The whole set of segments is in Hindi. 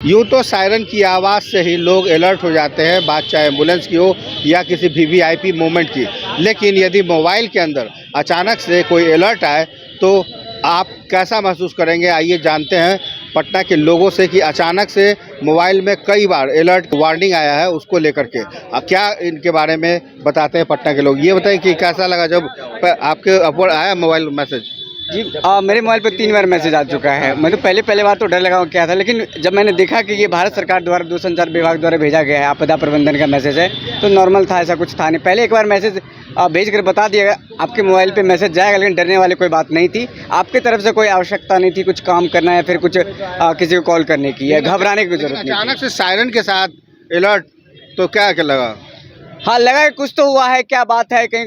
यूँ तो सायरन की आवाज़ से ही लोग अलर्ट हो जाते हैं, बात चाहे एम्बुलेंस की हो या किसी वीवीआईपी मोमेंट की। लेकिन यदि मोबाइल के अंदर अचानक से कोई अलर्ट आए तो आप कैसा महसूस करेंगे, आइए जानते हैं पटना के लोगों से कि अचानक से मोबाइल में कई बार अलर्ट वार्निंग आया है उसको लेकर के। क्या इनके बारे में बताते हैं पटना के लोग। ये बताएं कि कैसा लगा जब आपके ऊपर आया मोबाइल मैसेज। जी मेरे मोबाइल पे 3 बार मैसेज आ चुका है। मैं तो पहले बार तो डर लगा क्या था, लेकिन जब मैंने देखा कि ये भारत सरकार द्वारा दूरसंचार विभाग द्वारा भेजा गया है, आपदा प्रबंधन का मैसेज है, तो नॉर्मल था, ऐसा कुछ था नहीं। पहले एक बार मैसेज भेज कर बता दिया आपके मोबाइल पे मैसेज जाएगा, लेकिन डरने वाली कोई बात नहीं थी। आपकी तरफ से कोई आवश्यकता नहीं थी कुछ काम करना या फिर कुछ किसी को कॉल करने की या घबराने की जरूरत नहीं। अचानक से सायरन के साथ अलर्ट तो क्या लगा। हाँ लगा कि कुछ तो हुआ है, क्या बात है, कहीं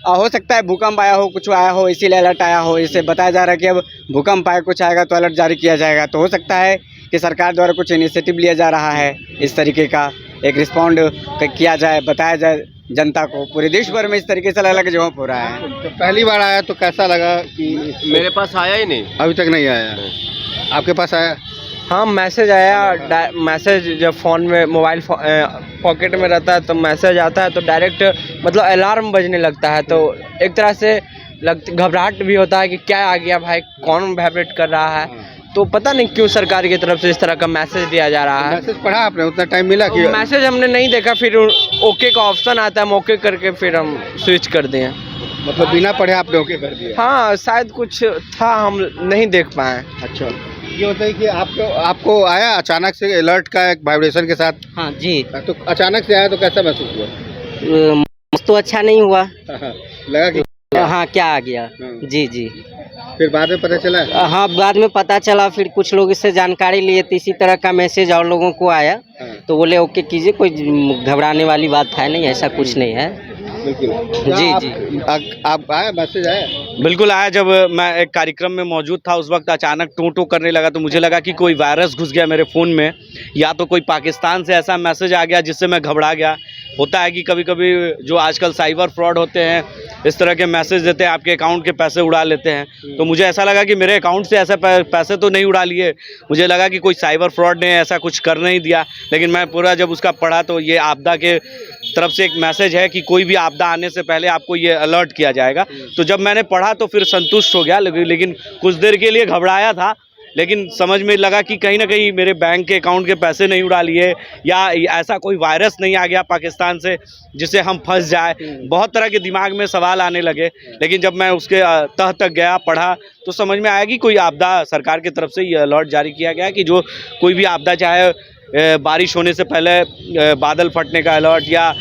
हो सकता है भूकंप आया हो, कुछ आया हो, इसीलिए अलर्ट आया हो। इससे बताया जा रहा है कि अब भूकंप आया, कुछ आएगा तो अलर्ट जारी किया जाएगा। तो हो सकता है कि सरकार द्वारा कुछ इनिशिएटिव लिया जा रहा है, इस तरीके का एक रिस्पॉन्ड किया जाए, बताया जाए जनता को। पूरे देश भर में इस तरीके से अलग अलग जगहों पर हो रहा है। तो पहली बार आया तो कैसा लगा कि मेरे पास आया ही नहीं, अभी तक नहीं आया। आपके पास आया। हाँ मैसेज आया। मैसेज जब फ़ोन में मोबाइल पॉकेट में रहता है तो मैसेज आता है तो डायरेक्ट मतलब अलार्म बजने लगता है, तो एक तरह से घबराहट भी होता है कि क्या आ गया भाई, कौन वाइब्रेट कर रहा है। तो पता नहीं क्यों सरकार की तरफ से इस तरह का मैसेज दिया जा रहा है। मैसेज पढ़ा आपने, उतना टाइम मिला कि मैसेज हमने नहीं देखा, फिर ओके का ऑप्शन आता है, हम ओके करके फिर हम स्विच कर दिए। मतलब बिना पढ़े आपने ओके कर दिया। हाँ शायद कुछ था, हम नहीं देख पाए। अच्छा, ये होता है कि आपको आया अचानक से अलर्ट का एक वाइब्रेशन के साथ। हाँ जी, तो अचानक से आया तो कैसा महसूस हुआ। तो अच्छा नहीं हुआ। लगा कि हाँ क्या आ गया। जी जी, फिर बाद में पता चला। हाँ बाद में पता चला, फिर कुछ लोग इससे जानकारी लिए तो इसी तरह का मैसेज और लोगों को आया, तो बोले ओके कीजिए, कोई घबराने वाली बात है नहीं, ऐसा कुछ नहीं है। बिल्कुल जी जी, आप आया मैसेज आया। बिल्कुल आया। जब मैं एक कार्यक्रम में मौजूद था उस वक्त अचानक टू टू करने लगा तो मुझे लगा कि कोई वायरस घुस गया मेरे फ़ोन में, या तो कोई पाकिस्तान से ऐसा मैसेज आ गया जिससे मैं घबरा गया। होता है कि कभी कभी जो आजकल साइबर फ्रॉड होते हैं इस तरह के मैसेज देते हैं, आपके अकाउंट के पैसे उड़ा लेते हैं। तो मुझे ऐसा लगा कि मेरे अकाउंट से ऐसे पैसे तो नहीं उड़ा लिए, मुझे लगा कि कोई साइबर फ्रॉड ने ऐसा कुछ कर नहीं दिया। लेकिन मैं पूरा जब उसका पढ़ा तो ये आपदा के तरफ से एक मैसेज है कि कोई भी आपदा आने से पहले आपको ये अलर्ट किया जाएगा। तो जब मैंने पढ़ा तो फिर संतुष्ट हो गया, लेकिन कुछ देर के लिए घबराया था, लेकिन समझ में लगा कि कहीं ना कहीं मेरे बैंक के अकाउंट के पैसे नहीं उड़ा लिए या ऐसा कोई वायरस नहीं आ गया पाकिस्तान से जिससे हम फंस जाए। बहुत तरह के दिमाग में सवाल आने लगे, लेकिन जब मैं उसके तह तक गया, पढ़ा, तो समझ में आया कि कोई आपदा सरकार की तरफ से ये अलर्ट जारी किया गया कि जो कोई भी आपदा, चाहे बारिश होने से पहले बादल फटने का अलर्ट या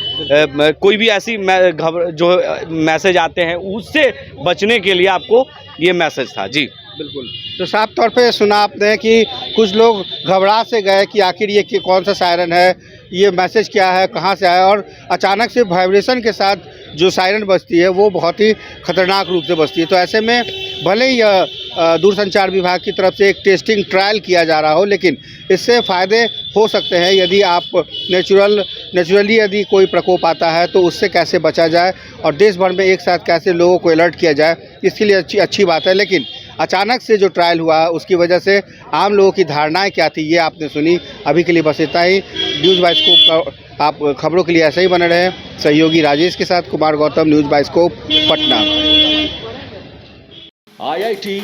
कोई भी ऐसी जो मैसेज आते हैं उससे बचने के लिए आपको ये मैसेज था। जी बिल्कुल। तो साफ तौर पे सुना आपने कि कुछ लोग घबरा से गए कि आखिर ये कौन सा सायरन है, ये मैसेज क्या है, कहाँ से आया, और अचानक से वाइब्रेशन के साथ जो सायरन बजती है वो बहुत ही खतरनाक रूप से बजती है। तो ऐसे में भले ही दूरसंचार विभाग की तरफ से एक टेस्टिंग ट्रायल किया जा रहा हो, लेकिन इससे फ़ायदे हो सकते हैं यदि आप नेचुरली यदि कोई प्रकोप आता है तो उससे कैसे बचा जाए और देश भर में एक साथ कैसे लोगों को अलर्ट किया जाए, इसके लिए अच्छी बात है। लेकिन अचानक से जो ट्रायल हुआ उसकी वजह से आम लोगों की धारणाएं क्या थी ये आपने सुनी। अभी के लिए बस इतना ही। न्यूज़ बाइस्कोप आप खबरों के लिए ऐसे ही बने रहें। सहयोगी राजेश के साथ Kumar Gautam, news bioscope Patna. IIT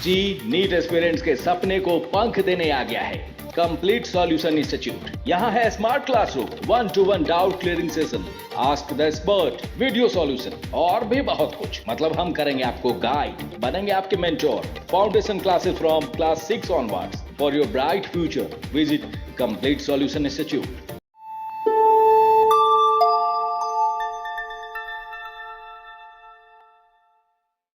जी नीट एस्पिरेंट्स के सपने को पंख देने आ गया है कंप्लीट सॉल्यूशन इंस्टीट्यूट। यहाँ है smart classroom, 1-to-1 doubt clearing session, ask the expert, video solution और भी बहुत कुछ। मतलब हम करेंगे आपको गाइड, बनेंगे आपके mentor. Foundation classes from class 6 onwards for your bright future. Visit complete solution institute.